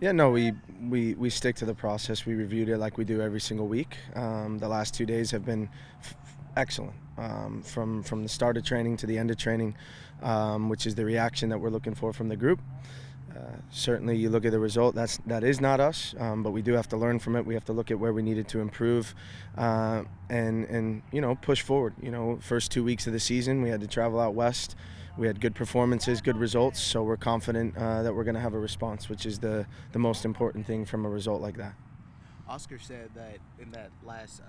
Yeah, no, we stick to the process. We reviewed it like we do every single week. The last 2 days have been excellent, from the start of training to the end of training, which is the reaction that we're looking for from the group. Certainly, you look at the result. That is not us, but we do have to learn from it. We have to look at where we needed to improve, and push forward. First 2 weeks of the season, we had to travel out west. We had good performances, good results, so we're confident that we're going to have a response, which is the most important thing from a result like that. Oscar said that in that last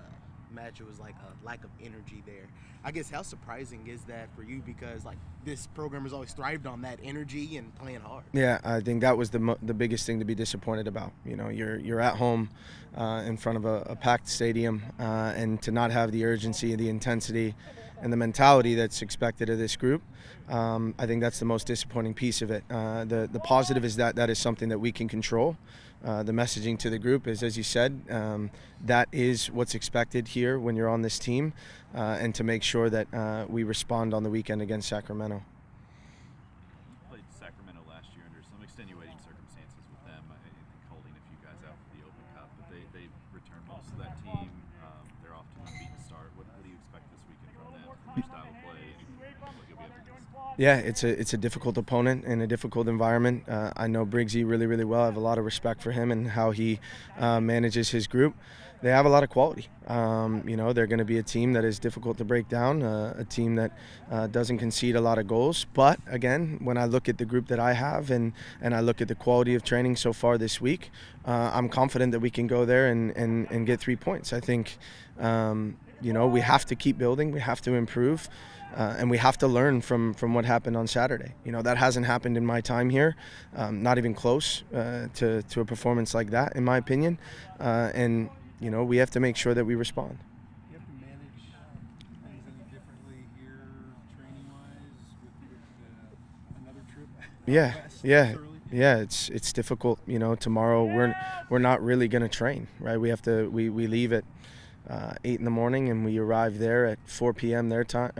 match, it was like a lack of energy there. I guess how surprising is that for you? Because like this program has always thrived on that energy and playing hard. Yeah, I think that was the biggest thing to be disappointed about. You're at home in front of a packed stadium, and to not have the urgency, the intensity, and the mentality that's expected of this group. I think that's the most disappointing piece of it. The positive is that is something that we can control. The messaging to the group is, as you said, that is what's expected here when you're on this team, and to make sure that we respond on the weekend against Sacramento. You played Sacramento last year under some extenuating circumstances with them, I think holding a few guys out for the Open Cup, but they returned most of that team. They're off to an unbeaten start. What do you expect this weekend from them, from their style of play, and what you'll be up against? Yeah, it's a difficult opponent in a difficult environment. I know Briggsy really well. I have a lot of respect for him and how he manages his group. They have a lot of quality. They're going to be a team that is difficult to break down, a team that doesn't concede a lot of goals. But again, when I look at the group that I have and I look at the quality of training so far this week, I'm confident that we can go there and get 3 points. I think we have to keep building. We have to improve. And we have to learn from what happened on Saturday. That hasn't happened in my time here, not even close to a performance like that, in my opinion. And we have to make sure that we respond. You have to manage things any differently here, training-wise, with another trip. Yeah. It's difficult. Tomorrow we're not really going to train, right? We leave at 8 in the morning and we arrive there at 4 p.m. their time.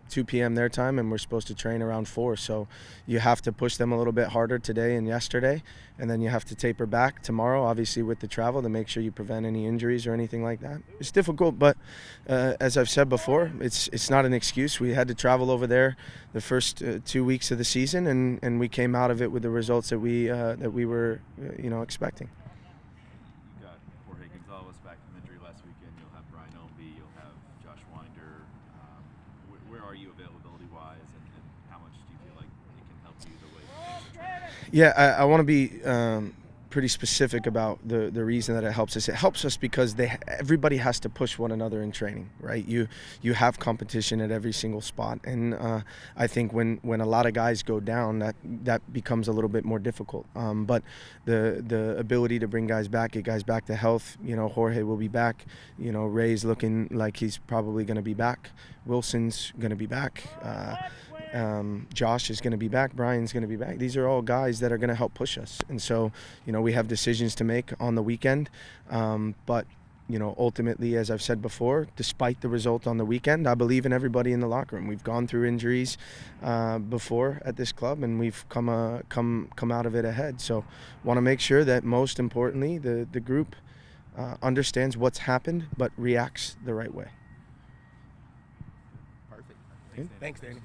2 p.m. their time, and we're supposed to train around 4. So you have to push them a little bit harder today and yesterday, and then you have to taper back tomorrow, obviously with the travel, to make sure you prevent any injuries or anything like that. It's difficult, but as I've said before, it's not an excuse. We had to travel over there the first 2 weeks of the season, and we came out of it with the results that we were expecting. Back from injury last weekend. You'll have Brian Ownby, you'll have Josh Winder. Where are you availability-wise, and how much do you feel like it can help you the way you manage the training? Yeah, I want to be pretty specific about the reason that it helps us. It helps us because everybody has to push one another in training, right? You have competition at every single spot, and I think when a lot of guys go down, that becomes a little bit more difficult. But the ability to bring guys back, get guys back to health. Jorge will be back. Ray's looking like he's probably going to be back. Wilson's going to be back. Josh is going to be back. Brian's going to be back. These are all guys that are going to help push us. And so, we have decisions to make on the weekend. But, ultimately, as I've said before, despite the result on the weekend, I believe in everybody in the locker room. We've gone through injuries before at this club, and we've come out of it ahead. So want to make sure that, most importantly, the group understands what's happened but reacts the right way. Perfect. Thanks, Danny.